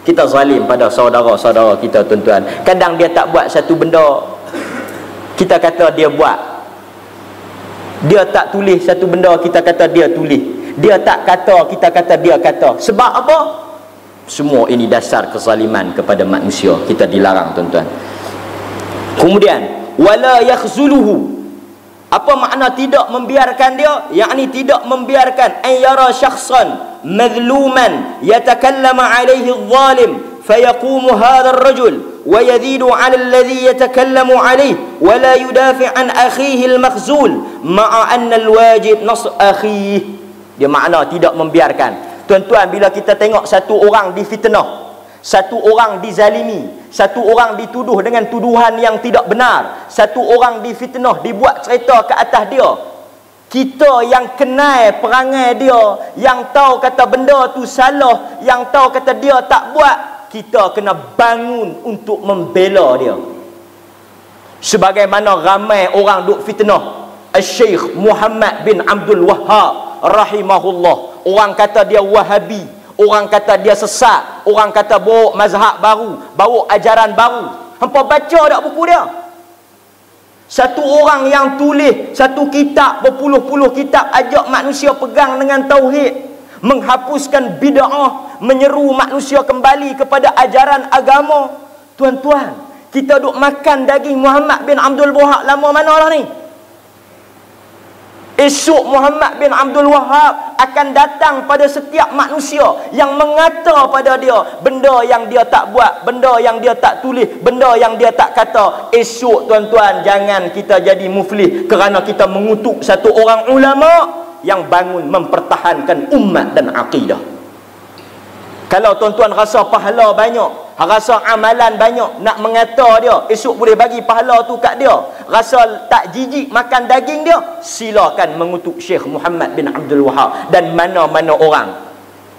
Kita zalim pada saudara-saudara kita, tuan-tuan. Kadang dia tak buat satu benda, kita kata dia buat. Dia tak tulis satu benda, kita kata dia tulis. Dia tak kata, kita kata dia kata. Sebab apa? Semua ini dasar kezaliman kepada manusia. Kita dilarang, tuan-tuan. Kemudian wala yakhzuluhu. Apa makna tidak membiarkan dia? Yakni tidak membiarkan an yara syakhsan madhluman yatakallama alaihi adh-dhalim fayaqumu hadha ar-rajul wa yazidu 'ala alladhi yatakallamu alaihi wa la yudafi' an akhihi al-makhzul ma'a anna al-wajib nasr akhihi. Dia makna tidak membiarkan. Tuan-tuan, bila kita tengok satu orang difitnah, satu orang dizalimi, satu orang dituduh dengan tuduhan yang tidak benar, satu orang difitnah, dibuat cerita ke atas dia, kita yang kenal perangai dia, yang tahu kata benda tu salah, yang tahu kata dia tak buat, kita kena bangun untuk membela dia. Sebagaimana ramai orang duk fitnah Syekh Muhammad bin Abdul Wahhab rahimahullah. Orang kata dia Wahabi, orang kata dia sesat, orang kata bawa mazhab baru, bawa ajaran baru. Hampa baca tak buku dia? Satu orang yang tulis satu kitab, berpuluh-puluh kitab, ajak manusia pegang dengan tauhid, menghapuskan bid'ah, menyeru manusia kembali kepada ajaran agama. Tuan-tuan, kita duk makan daging Muhammad bin Abdul Wahhab lama mana lah ni? Esok Muhammad bin Abdul Wahhab akan datang pada setiap manusia yang mengata pada dia benda yang dia tak buat, benda yang dia tak tulis, benda yang dia tak kata. Esok, tuan-tuan, jangan kita jadi muflih kerana kita mengutuk satu orang ulama yang bangun mempertahankan umat dan akidah. Kalau tuan-tuan rasa pahala banyak, rasa amalan banyak, nak mengata dia, esok boleh bagi pahala tu kat dia, rasa tak jijik makan daging dia, silakan mengutuk Syekh Muhammad bin Abdul Wahhab dan mana-mana orang.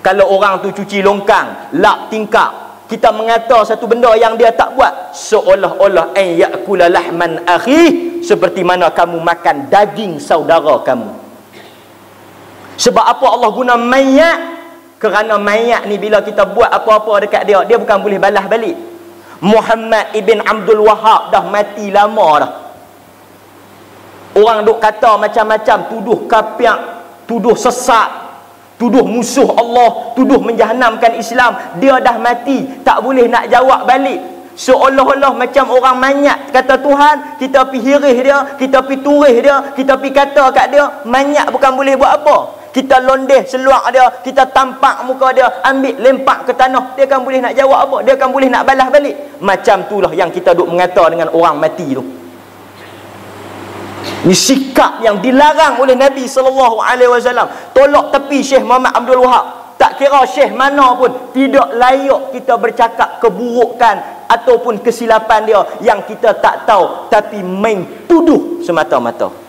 Kalau orang tu cuci longkang, lap tingkap, kita mengata satu benda yang dia tak buat, seolah-olah an yakula lahman akhi, seperti mana kamu makan daging saudara kamu. Sebab apa Allah guna mayat? Kerana mayat ni bila kita buat apa-apa dekat dia, dia bukan boleh balas balik. Muhammad ibn Abdul Wahhab dah mati lama dah. Orang duk kata macam-macam, tuduh kafir, tuduh sesat, tuduh musuh Allah, tuduh menjahanamkan Islam. Dia dah mati, tak boleh nak jawab balik. Seolah-olah macam orang mayat kata Tuhan, kita pi hirih dia, kita pi turis dia, kita pi kata kat dia. Mayat bukan boleh buat apa. Kita londeh seluar dia, kita tampak muka dia, ambil lempak ke tanah, dia kan boleh nak jawab apa? Dia kan boleh nak balas balik. Macam itulah yang kita duk mengata dengan orang mati tu. Ini sikap yang dilarang oleh Nabi SAW. Tolak tepi Syekh Muhammad Abdul Wahhab. Tak kira Syekh mana pun, tidak layak kita bercakap keburukan ataupun kesilapan dia yang kita tak tahu, tapi main tuduh semata-mata.